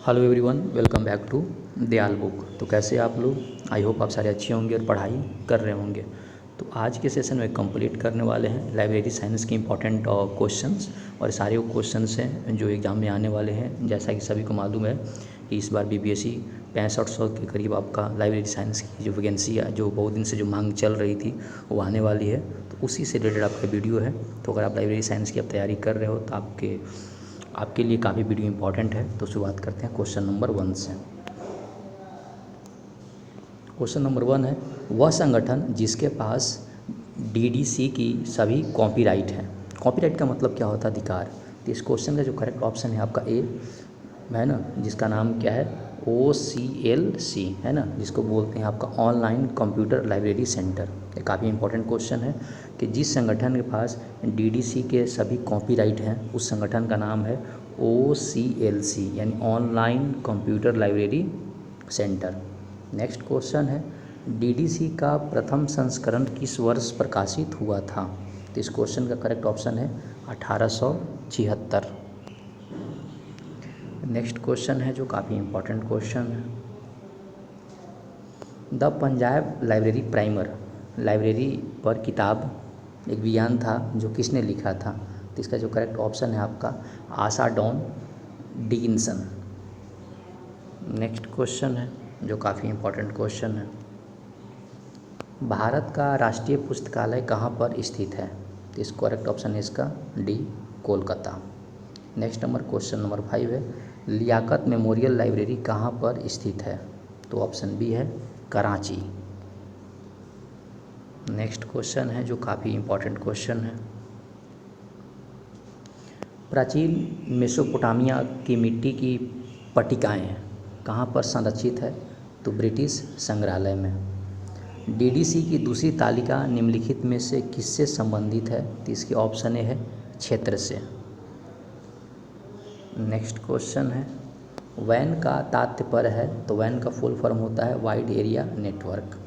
Hello everyone, welcome back to Dayal book. तो कैसे आप लोग? आई होप आप सारे अच्छे होंगे और पढ़ाई कर रहे होंगे। तो आज के सेशन में कंप्लीट करने वाले हैं लाइब्रेरी साइंस के इम्पॉर्टेंट क्वेश्चंस, और सारे वो क्वेश्चंस हैं जो एग्ज़ाम में आने वाले हैं। जैसा कि सभी को मालूम है कि इस बार बीपीएससी 6500 के करीब आपका लाइब्रेरी साइंस की जो वैकेंसी है, जो बहुत दिन से जो मांग चल रही थी, वो आने वाली है। तो उसी से रिलेटेड आपका वीडियो है। तो अगर आप लाइब्रेरी साइंस की आप तैयारी कर रहे हो तो आपके लिए काफ़ी वीडियो इंपॉर्टेंट है। तो शुरुआत करते हैं क्वेश्चन नंबर 1 से। क्वेश्चन नंबर 1 है, वह संगठन जिसके पास डीडीसी की सभी कॉपीराइट है। कॉपीराइट का मतलब क्या होता है? अधिकार। तो इस क्वेश्चन का जो करेक्ट ऑप्शन है आपका ए है ना, जिसका नाम क्या है? OCLC है ना, जिसको बोलते हैं आपका ऑनलाइन कंप्यूटर लाइब्रेरी सेंटर। ये काफ़ी इंपॉर्टेंट क्वेश्चन है कि जिस संगठन के पास डीडीसी के सभी कॉपीराइट हैं उस संगठन का नाम है OCLC, यानी online computer library centre. Next question है, डीडीसी का प्रथम संस्करण किस वर्ष प्रकाशित हुआ था? तो इस क्वेश्चन का करेक्ट ऑप्शन है 1876। नेक्स्ट क्वेश्चन है जो काफ़ी इंपॉर्टेंट क्वेश्चन है, the Punjab library primer library पर किताब एक बयान था जो किसने लिखा था? तो इसका जो करेक्ट ऑप्शन है आपका आशा डॉन डिकिंसन। नेक्स्ट क्वेश्चन है जो काफ़ी इंपॉर्टेंट क्वेश्चन है, भारत का राष्ट्रीय पुस्तकालय कहाँ पर स्थित है? तो इस करेक्ट ऑप्शन है इसका D, Kolkata. Next question number 5 है, लियाकत मेमोरियल लाइब्रेरी कहाँ पर स्थित है? तो ऑप्शन बी है कराची। नेक्स्ट क्वेश्चन है जो काफ़ी इंपॉर्टेंट क्वेश्चन है, प्राचीन मेसोपोटामिया की मिट्टी की पट्टिकाएँ कहाँ पर संरक्षित है? तो ब्रिटिश संग्रहालय में। डीडीसी की दूसरी तालिका निम्नलिखित में से किससे संबंधित है? तो इसके ऑप्शन ए है क्षेत्र से। नेक्स्ट क्वेश्चन है, वैन का तात्पर्य है? तो वैन का फुल फॉर्म होता है wide area network.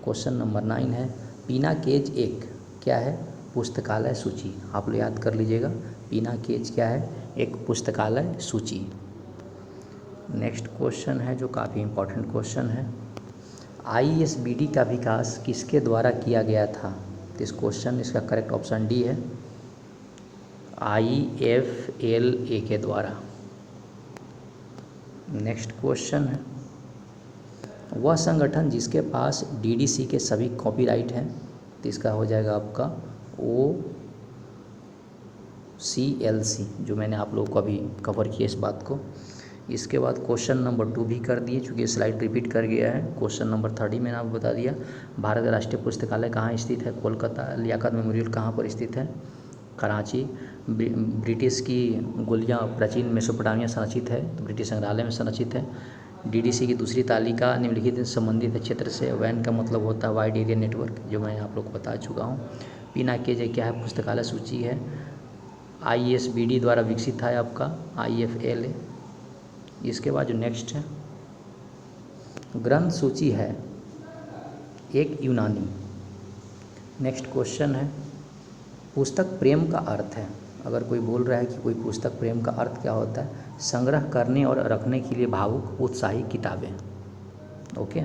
Question number 9 है, पिनाकेज एक क्या है? पुस्तकालय सूची। आप लोग याद कर लीजिएगा, पिनाकेज क्या है? एक पुस्तकालय सूची। नेक्स्ट क्वेश्चन है जो काफ़ी इंपॉर्टेंट क्वेश्चन है, ISBD का विकास किसके द्वारा किया गया था? तो इस क्वेश्चन इसका करेक्ट ऑप्शन डी है, IFLA के द्वारा। नेक्स्ट क्वेश्चन है, वह संगठन जिसके पास डीडीसी के सभी कॉपीराइट हैं? तो इसका हो जाएगा आपका OCLC, जो मैंने आप लोगों को अभी कवर किया इस बात को। इसके बाद क्वेश्चन नंबर 2 भी कर दिए, चूँकि स्लाइड रिपीट कर गया है। क्वेश्चन नंबर 30 मैंने आपको बता दिया, भारत का राष्ट्रीय पुस्तकालय कहाँ स्थित है? कोलकाता। लियाकत मेमोरियल कहाँ पर स्थित है? कराची। ब्रिटिश की गोलियाँ प्राचीन मेसोपोटामिया संरक्षित है, तो ब्रिटिश संग्रहालय में संरक्षित है। डीडीसी की दूसरी तालिका निम्नलिखित संबंधित क्षेत्र से। वैन का मतलब होता है वाइड एरिया नेटवर्क, जो मैं आप लोग को बता चुका हूँ। पिनाकेज क्या है? पुस्तकालय सूची है। ISBD द्वारा विकसित है आपका IFLA। इसके बाद जो नेक्स्ट है, ग्रंथ सूची है एक यूनानी। नेक्स्ट क्वेश्चन है, पुस्तक प्रेम का अर्थ है? अगर कोई बोल रहा है कि कोई पुस्तक प्रेम का अर्थ क्या होता है? संग्रह करने और रखने के लिए भावुक उत्साही किताबें। ओके।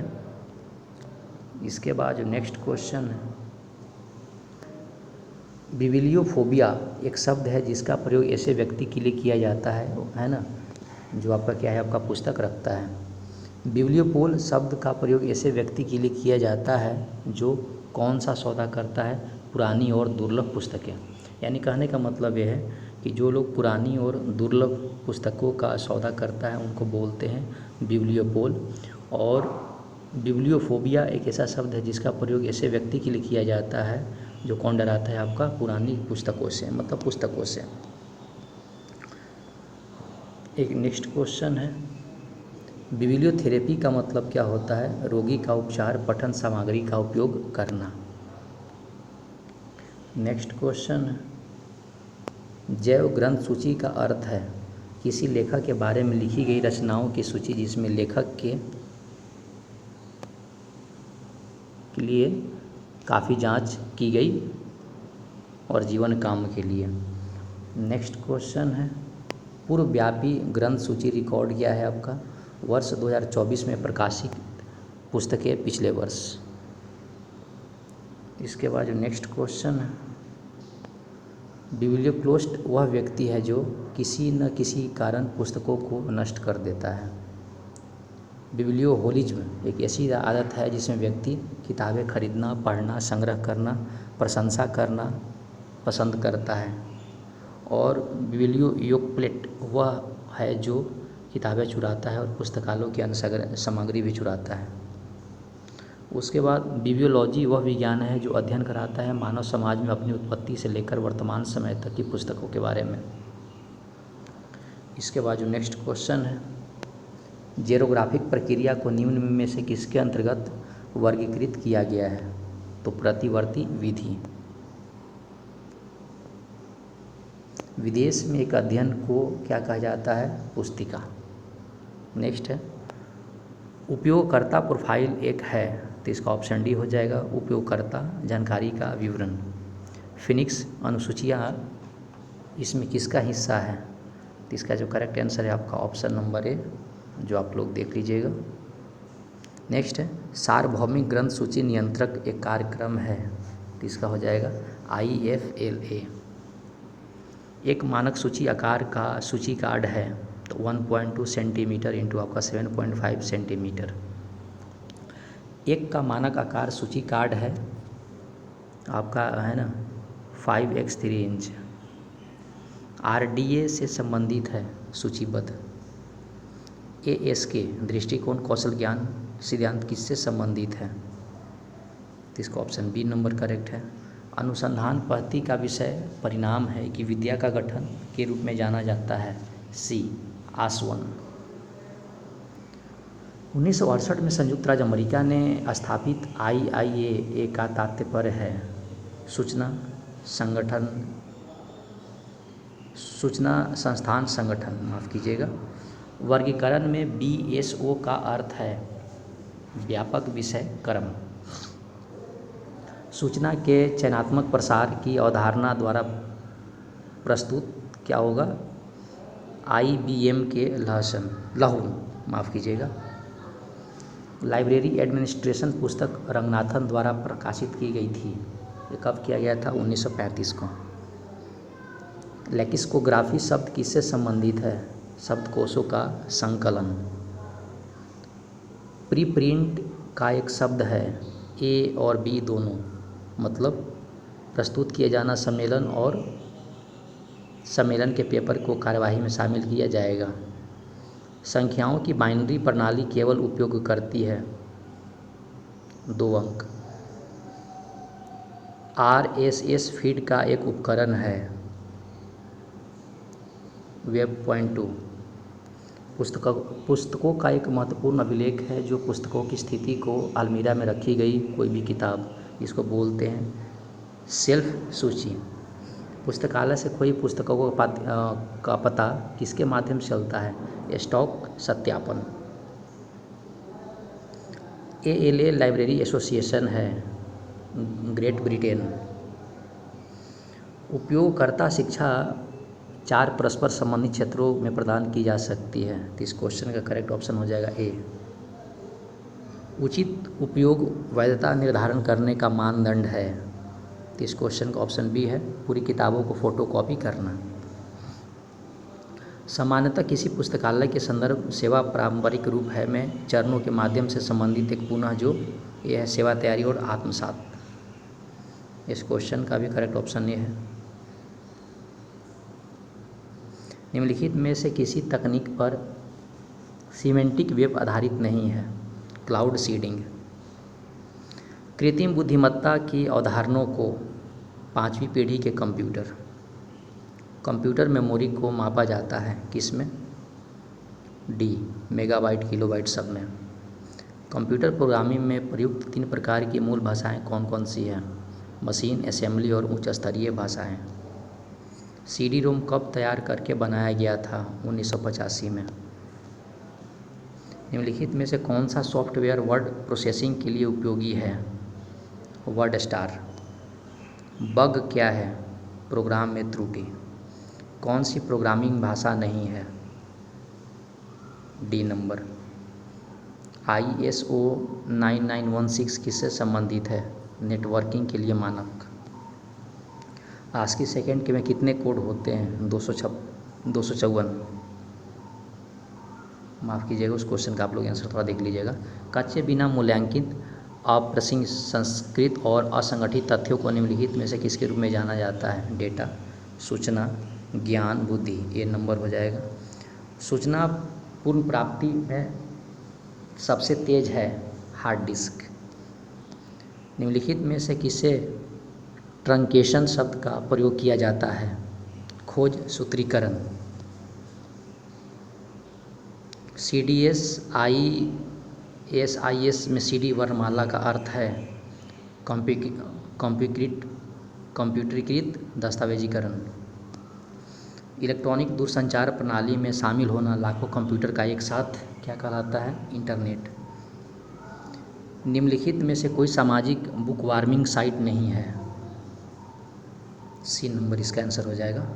इसके बाद जो नेक्स्ट क्वेश्चन है, बिबिलियोफोबिया एक शब्द है जिसका प्रयोग ऐसे व्यक्ति के लिए किया जाता है ना, जो आपका क्या है? आपका पुस्तक रखता है। बिब्लियोपोल शब्द का प्रयोग ऐसे व्यक्ति के लिए किया जाता है जो कौन सा सौदा करता है? पुरानी और दुर्लभ पुस्तकें। यानी कहने का मतलब यह है कि जो लोग पुरानी और दुर्लभ पुस्तकों का सौदा करता है उनको बोलते हैं बिब्लियोपोल। और बिब्लियोफोबिया एक ऐसा शब्द है जिसका प्रयोग ऐसे व्यक्ति के लिए किया जाता है जो कौन डराता है? आपका पुरानी पुस्तकों से, मतलब पुस्तकों से। एक नेक्स्ट क्वेश्चन है, बिब्लियोथेरेपी का मतलब क्या होता है? रोगी का उपचार, पठन सामग्री का उपयोग करना। नेक्स्ट क्वेश्चन है, जैव ग्रंथ सूची का अर्थ है किसी लेखक के बारे में लिखी गई रचनाओं की सूची जिसमें लेखक के लिए काफ़ी जांच की गई और जीवन काम के लिए। नेक्स्ट क्वेश्चन है, पूर्वव्यापी ग्रंथ सूची रिकॉर्ड क्या है आपका? वर्ष 2024 में प्रकाशित पुस्तकें पिछले वर्ष। इसके बाद जो नेक्स्ट क्वेश्चन है, बिब्लियोक्लोस्ट वह व्यक्ति है जो किसी न किसी कारण पुस्तकों को नष्ट कर देता है। बिब्लियोहोलिज्म एक ऐसी आदत है जिसमें व्यक्ति किताबें खरीदना, पढ़ना, संग्रह करना, प्रशंसा करना पसंद करता है। और बिब्लियोक्लेट वह है जो किताबें चुराता है और पुस्तकालयों की अन्य सामग्री भी चुराता है। उसके बाद बिब्लियोलॉजी वह विज्ञान है जो अध्ययन कराता है मानव समाज में अपनी उत्पत्ति से लेकर वर्तमान समय तक की पुस्तकों के बारे में। इसके बाद जो नेक्स्ट क्वेश्चन है, जेरोग्राफिक प्रक्रिया को निम्न में से किसके अंतर्गत वर्गीकृत किया गया है? तो प्रतिवर्ती विधि। विदेश में एक अध्ययन को क्या कहा जाता है? पुस्तिका। नेक्स्ट है, उपयोगकर्ता प्रोफाइल एक है, तो इसका ऑप्शन डी हो जाएगा, उपयोगकर्ता जानकारी का विवरण। फिनिक्स अनुसूचियाँ इसमें किसका हिस्सा है? तो इसका जो करेक्ट आंसर है आपका ऑप्शन नंबर ए, जो आप लोग देख लीजिएगा। नेक्स्ट है, सार्वभौमिक ग्रंथ सूची नियंत्रक एक कार्यक्रम है, तो इसका हो जाएगा IFLA। एक मानक सूची आकार का सूची कार्ड है, तो 1.2 सेंटीमीटर इंटू आपका 7.5 सेंटीमीटर। एक का मानक आकार सूची कार्ड है आपका, है ना, 5x3 इंच। RDA से संबंधित है सूचीबद्ध। ASK दृष्टिकोण कौशल ज्ञान सिद्धांत किससे संबंधित है? तो इसका ऑप्शन बी नंबर करेक्ट है। अनुसंधान पद्धति का विषय परिणाम है कि विद्या का गठन के रूप में जाना जाता है, C आसवन। 1968 में संयुक्त राज्य अमेरिका ने स्थापित IIA का तात्पर्य है सूचना संस्थान संगठन, माफ़ कीजिएगा। वर्गीकरण में BSO का अर्थ है व्यापक विषय क्रम। सूचना के चयनात्मक प्रसार की अवधारणा द्वारा प्रस्तुत क्या होगा? IBM के लहू, माफ़ कीजिएगा। लाइब्रेरी एडमिनिस्ट्रेशन पुस्तक रंगनाथन द्वारा प्रकाशित की गई थी, ये कब किया गया था? 1935 को। लेक्सिकोग्राफी शब्द किससे संबंधित है? शब्दकोशों का संकलन। प्रीप्रिंट का एक शब्द है A और B दोनों, मतलब प्रस्तुत किया जाना सम्मेलन और सम्मेलन के पेपर को कार्यवाही में शामिल किया जाएगा। संख्याओं की बाइनरी प्रणाली केवल उपयोग करती है 2 अंक। RSS फीड का एक उपकरण है Web.2। पुस्तकों का एक महत्वपूर्ण अभिलेख है जो पुस्तकों की स्थिति को अलमीरा में रखी गई कोई भी किताब, इसको बोलते हैं शेल्फ सूची। पुस्तकालय से कोई पुस्तकों का पता किसके माध्यम से चलता है? स्टॉक सत्यापन। ALA लाइब्रेरी एसोसिएशन है ग्रेट ब्रिटेन। उपयोगकर्ता शिक्षा 4 परस्पर संबंधित क्षेत्रों में प्रदान की जा सकती है, तो इस क्वेश्चन का करेक्ट ऑप्शन हो जाएगा A। उचित उपयोग वैधता निर्धारण करने का मानदंड है, तो इस क्वेश्चन का ऑप्शन बी है, पूरी किताबों को फोटोकॉपी करना। सामान्यतः किसी पुस्तकालय के संदर्भ सेवा पारंपरिक रूप है में चरणों के माध्यम से संबंधित एक पुनः जो ये है सेवा तैयारी और आत्मसात। इस क्वेश्चन का भी करेक्ट ऑप्शन ये है। निम्नलिखित में से किसी तकनीक पर सिमेंटिक वेब आधारित नहीं है? Cloud seeding. कृत्रिम बुद्धिमत्ता की अवधारणाओं को 5वीं पीढ़ी के कंप्यूटर मेमोरी को मापा जाता है किसमें? D मेगाबाइट किलोबाइट सब में। कंप्यूटर प्रोग्रामिंग में प्रयुक्त 3 प्रकार की मूल भाषाएं कौन कौन सी हैं? मशीन, असेंबली और उच्च स्तरीय भाषाएं। CD-ROM कब तैयार करके बनाया गया था? 1985 में। निम्नलिखित में से कौन सा सॉफ्टवेयर वर्ड प्रोसेसिंग के लिए उपयोगी है? Word star. बग क्या है? प्रोग्राम में त्रुटि। कौन सी प्रोग्रामिंग भाषा नहीं है? D number. ISO 9916 किससे संबंधित है? नेटवर्किंग के लिए मानक। ASCII सेकेंड के में कितने कोड होते हैं? 254। माफ़ कीजिएगा, उस क्वेश्चन का आप लोग आंसर थोड़ा देख लीजिएगा। कच्चे बिना मूल्यांकित अप्रसंस्कृत और असंगठित तथ्यों को निम्नलिखित में से किसके रूप में जाना जाता है? डेटा, सूचना, ज्ञान, बुद्धि। ये नंबर हो जाएगा। सूचना पूर्ण प्राप्ति में सबसे तेज है हार्ड डिस्क। निम्नलिखित में से किसे ट्रंकेशन शब्द का प्रयोग किया जाता है? खोज, सूत्रीकरण। CDS ISIS में CD वर्णमाला का अर्थ है कंप्यूटरीकृत दस्तावेजीकरण। इलेक्ट्रॉनिक दूरसंचार प्रणाली में शामिल होना लाखों कंप्यूटर का एक साथ क्या कहलाता है? इंटरनेट। निम्नलिखित में से कोई सामाजिक बुक वार्मिंग साइट नहीं है। C नंबर इसका आंसर हो जाएगा।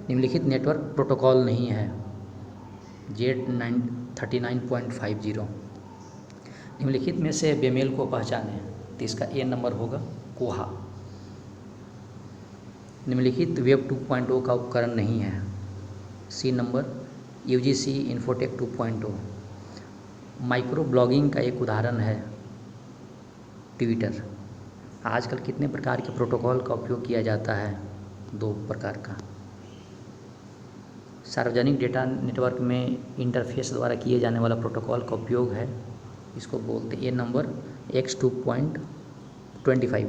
निम्नलिखित नेटवर्क प्रोटोकॉल नहीं है। Z39.50। निम्नलिखित में से बेमेल को पहचानें, तो इसका A नंबर होगा कोहा। निम्नलिखित वेब 2.0 का उपकरण नहीं है। C number UGC infotech 2.0। Micro blogging का एक उदाहरण है ट्विटर। आजकल कितने प्रकार के प्रोटोकॉल का उपयोग किया जाता है? 2 प्रकार का। सार्वजनिक डेटा नेटवर्क में इंटरफेस द्वारा किए जाने वाला प्रोटोकॉल का उपयोग है, इसको बोलते हैं A नंबर X2.25।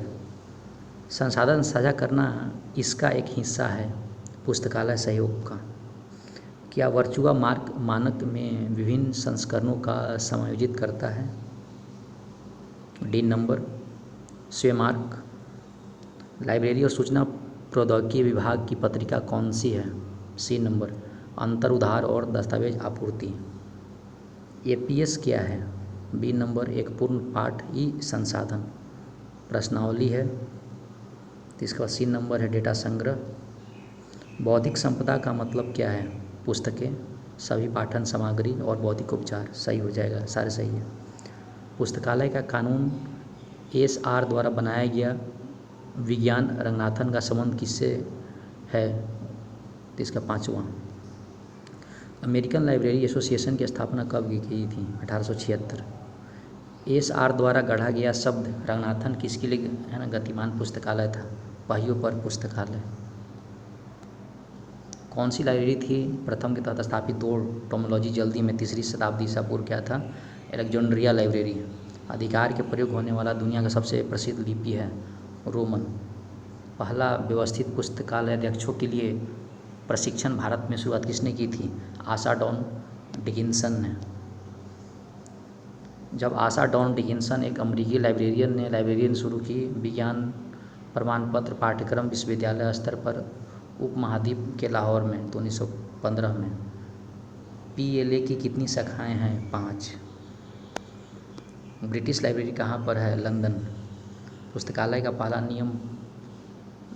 संसाधन साझा करना इसका एक हिस्सा है पुस्तकालय सहयोग का। क्या वर्चुआ मानक में विभिन्न संस्करणों का समायोजित करता है? D number स्वेमार्क। लाइब्रेरी और सूचना प्रौद्योगिकी विभाग की पत्रिका कौन सी है? C नंबर अंतर उधार और दस्तावेज आपूर्ति। APS क्या है? B नंबर एक पूर्ण पाठ ई संसाधन प्रश्नावली है, तो इसका C नंबर है डेटा संग्रह। बौद्धिक संपदा का मतलब क्या है? पुस्तकें, सभी पाठन सामग्री और बौद्धिक उपचार। सही हो जाएगा, सारे सही है। पुस्तकालय का कानून SR द्वारा बनाया गया विज्ञान रंगनाथन का संबंध किससे है? तो इसका 5वां। अमेरिकन लाइब्रेरी एसोसिएशन की स्थापना कब की गई थी? 1876। SR द्वारा गढ़ा गया शब्द रंगनाथन किसके लिए है ना? गतिमान पुस्तकालय था, पहियों पर पुस्तकालय। कौन सी लाइब्रेरी थी प्रथम के तहत स्थापित? 2 टोमोलॉजी जल्दी में 3री शताब्दी ईसा पूर्व क्या था? Alexandria library. अधिकार के प्रयोग होने वाला दुनिया का सबसे प्रसिद्ध लिपि है रोमन। पहला व्यवस्थित पुस्तकालय अध्यक्षों के लिए प्रशिक्षण भारत में शुरुआत किसने की थी? आशा डॉन डिकिंसन ने। जब आशा डॉन डिकिंसन एक अमेरिकी लाइब्रेरियन शुरू की विज्ञान प्रमाण पत्र पाठ्यक्रम विश्वविद्यालय स्तर पर उपमहाद्वीप के लाहौर में, तो 1915 में। PLA की कितनी शाखाएं हैं? 5। ब्रिटिश लाइब्रेरी कहाँ पर है? लंदन। पुस्तकालय का पहला नियम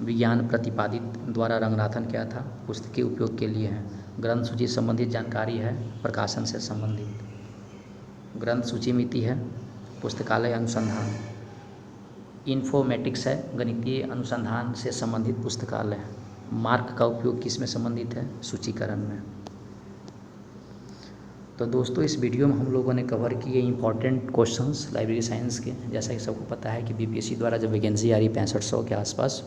विज्ञान प्रतिपादित द्वारा रंगनाथन क्या था? पुस्तकीय उपयोग के लिए है। ग्रंथ सूची संबंधित जानकारी है, प्रकाशन से संबंधित। ग्रंथ सूची मिति है, पुस्तकालय अनुसंधान। इन्फोमेटिक्स है, गणितीय अनुसंधान से संबंधित पुस्तकालय। मार्क का उपयोग किस में संबंधित है? सूचीकरण में। तो दोस्तों, इस वीडियो में हम लोगों ने कवर किए इंपॉर्टेंट क्वेश्चंस लाइब्रेरी साइंस के। जैसा कि सबको पता है कि BPSC द्वारा जब वैकेंसी आ रही 6500 के आसपास,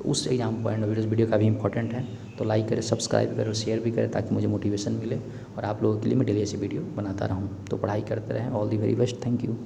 उस एग्जाम पॉइंट ऑफ व्यू इस वीडियो काफ़ी इंपॉर्टेंट है। तो लाइक करें, सब्सक्राइब करें और शेयर भी करें, ताकि मुझे मोटिवेशन मिले और आप लोगों के लिए मैं डेली ऐसी वीडियो बनाता रहूँ। तो पढ़ाई करते रहें। All the very best. Thank you.